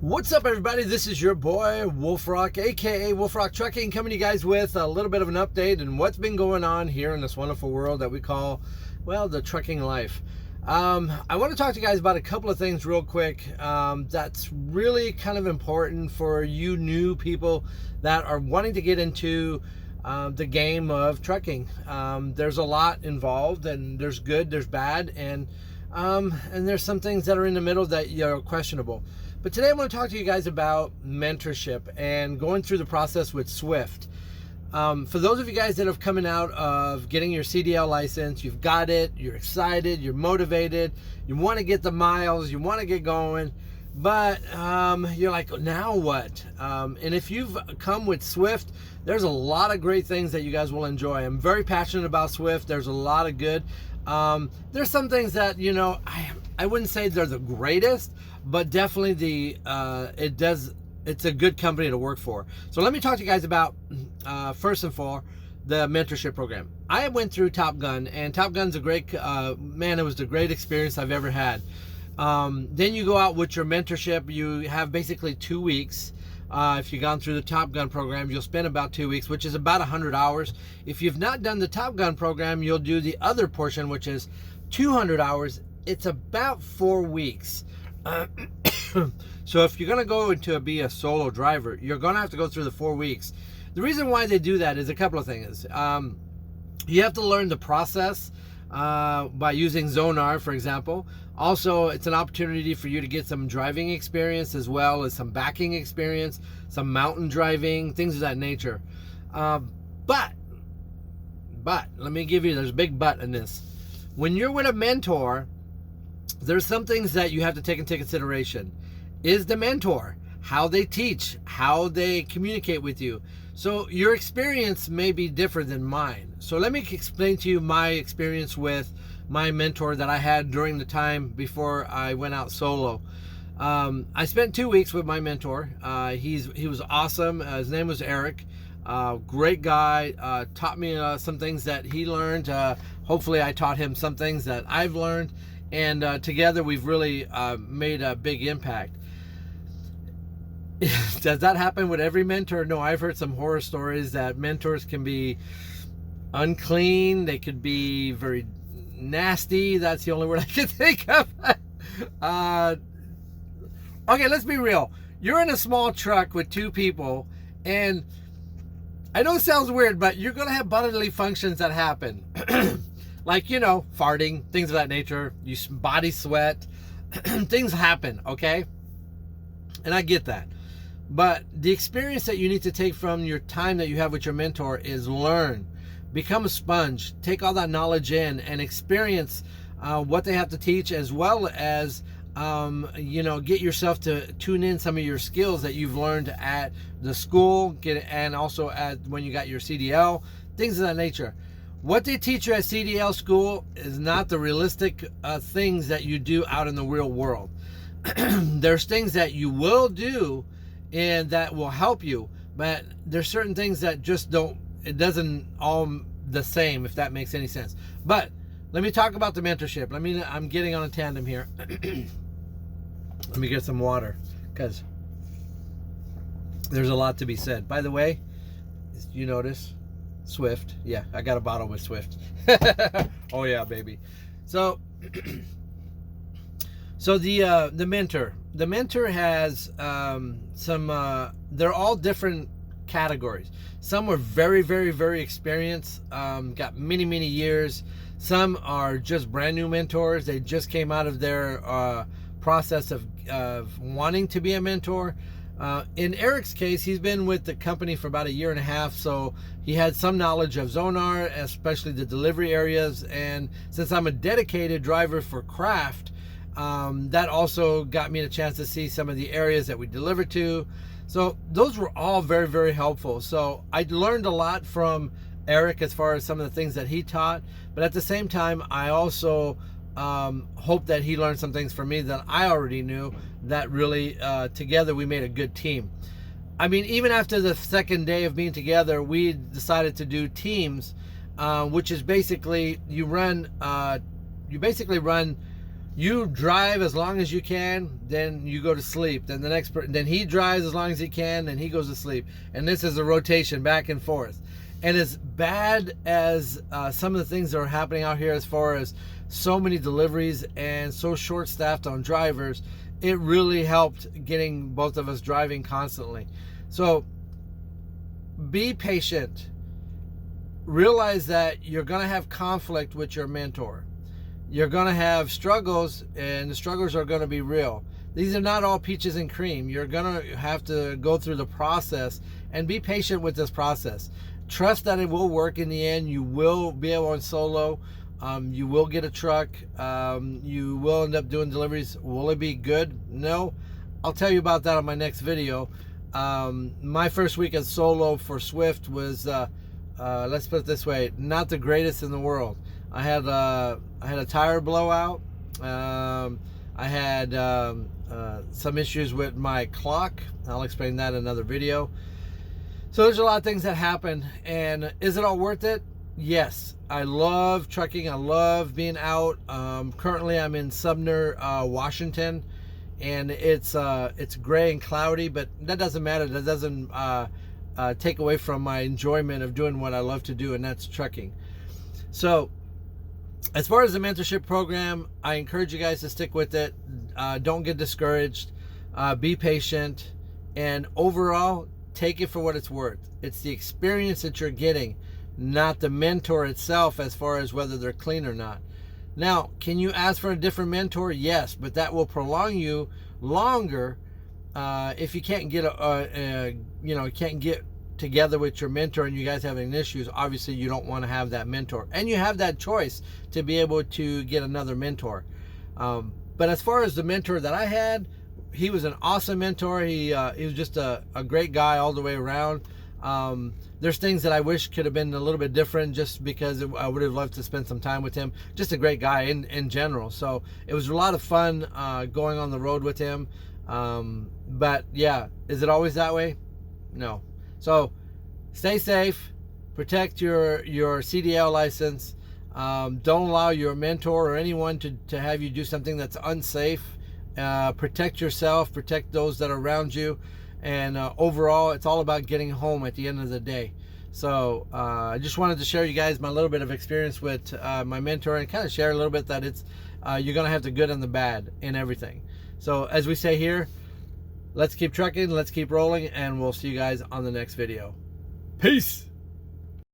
What's up, everybody? This is your boy Wolf Rock, aka Wolf Rock Trucking, coming to you guys with a little bit of an update and what's been going on here in this wonderful world that we call, well, the trucking life. I want to talk to you guys about a couple of things real quick that's really kind of important for you new people that are wanting to get into the game of trucking. There's a lot involved, and there's good, there's bad, and there's some things that are in the middle that are questionable. But today I want to talk to you guys about mentorship and going through the process with Swift. For those of you guys that have coming out of getting your CDL license, you've got it, you're excited, you're motivated, you want to get the miles, you want to get going, but you're like, now what? And if you've come with Swift, there's a lot of great things that you guys will enjoy. I'm very passionate about Swift. There's a lot of good. There's some things that, you know, I wouldn't say they're the greatest, but definitely it's a good company to work for. So let me talk to you guys about, first and foremost, the mentorship program. I went through Top Gun, and Top Gun's a great, man, it was the great experience I've ever had. Then you go out with your mentorship. You have basically 2 weeks. If you've gone through the Top Gun program, you'll spend about 2 weeks, which is about 100 hours. If you've not done the Top Gun program, you'll do the other portion, which is 200 hours. It's about 4 weeks. So if you're going to go into be a solo driver, you're going to have to go through the 4 weeks. The reason why they do that is a couple of things. You have to learn the process by using Zonar, for example. Also, it's an opportunity for you to get some driving experience as well as some backing experience, some mountain driving, things of that nature. But let me give you, there's a big but in this. When you're with a mentor, there's some things that you have to take into consideration. Is the mentor, how they teach, how they communicate with you. So your experience may be different than mine. So let me explain to you my experience with my mentor that I had during the time before I went out solo. I spent 2 weeks with my mentor. He was awesome. His name was Eric. Great guy. Taught me some things that he learned. Hopefully I taught him some things that I've learned. And together we've really made a big impact. Does that happen with every mentor? No, I've heard some horror stories that mentors can be unclean. They could be very nasty. That's the only word I can think of. Okay, let's be real. You're in a small truck with 2 people, and I know it sounds weird, but you're going to have bodily functions that happen. Like, you know, farting, things of that nature. You body sweat. Things happen, okay? And I get that. But the experience that you need to take from your time that you have with your mentor is learn. Become a sponge. Take all that knowledge in and experience what they have to teach, as well as, you know, get yourself to tune in some of your skills that you've learned at the school, and also when you got your CDL, things of that nature. What they teach you at CDL school is not the realistic things that you do out in the real world. There's things that you will do and that will help you, but there's certain things that just it doesn't all the same, if that makes any sense. But let me talk about the mentorship. I'm getting on a tandem here. Let me get some water, because there's a lot to be said. By the way, you notice Swift. Yeah, I got a bottle with Swift. Oh yeah, baby. So the mentor has some they're all different categories. Some are very, very, very experienced, got many years. Some are just brand new mentors. They just came out of their process of wanting to be a mentor. In Eric's case, he's been with the company for about 1.5 years, so he had some knowledge of Zonar, especially the delivery areas. And since I'm a dedicated driver for Craft, that also got me a chance to see some of the areas that we deliver to. So those were all very, very helpful. So I learned a lot from Eric as far as some of the things that he taught, but at the same time, I also hope that he learned some things from me that I already knew, that really together we made a good team. I mean, even after the second day of being together, we decided to do teams, which is basically you basically run You drive as long as you can, then you go to sleep. Then the next person, then he drives as long as he can, then he goes to sleep. And this is a rotation back and forth. And as bad as some of the things that are happening out here, as far as so many deliveries and so short-staffed on drivers, it really helped getting both of us driving constantly. So be patient. Realize that you're going to have conflict with your mentor. You're going to have struggles, and the struggles are going to be real. These are not all peaches and cream. You're going to have to go through the process and be patient with this process. Trust that it will work in the end. You will be able on solo. You will get a truck. You will end up doing deliveries. Will it be good? No. I'll tell you about that on my next video. My first week as solo for Swift was, let's put it this way, not the greatest in the world. I had a tire blowout. I had some issues with my clock. I'll explain that in another video. So there's a lot of things that happen, and is it all worth it? Yes. I love trucking. I love being out. Currently, I'm in Sumner, Washington, and it's gray and cloudy, but that doesn't matter. That doesn't take away from my enjoyment of doing what I love to do, and that's trucking. So as far as the mentorship program, I encourage you guys to stick with it. Don't get discouraged. Be patient, and overall, take it for what it's worth. It's the experience that you're getting, not the mentor itself, as far as whether they're clean or not. Now, can you ask for a different mentor? Yes, but that will prolong you longer if you can't get can't get together with your mentor and you guys having issues. Obviously, you don't want to have that mentor, and you have that choice to be able to get another mentor. But as far as the mentor that I had, he was an awesome mentor. He was just a great guy all the way around. There's things that I wish could have been a little bit different, just because I would have loved to spend some time with him. Just a great guy in general. So it was a lot of fun going on the road with him. But yeah, is it always that way? No. So stay safe, protect your CDL license. Don't allow your mentor or anyone to have you do something that's unsafe. Protect yourself, protect those that are around you, and overall, it's all about getting home at the end of the day. So I just wanted to share you guys my little bit of experience with my mentor, and kind of share a little bit that it's you're gonna have the good and the bad in everything. So as we say here, let's keep trucking, let's keep rolling, and we'll see you guys on the next video. Peace.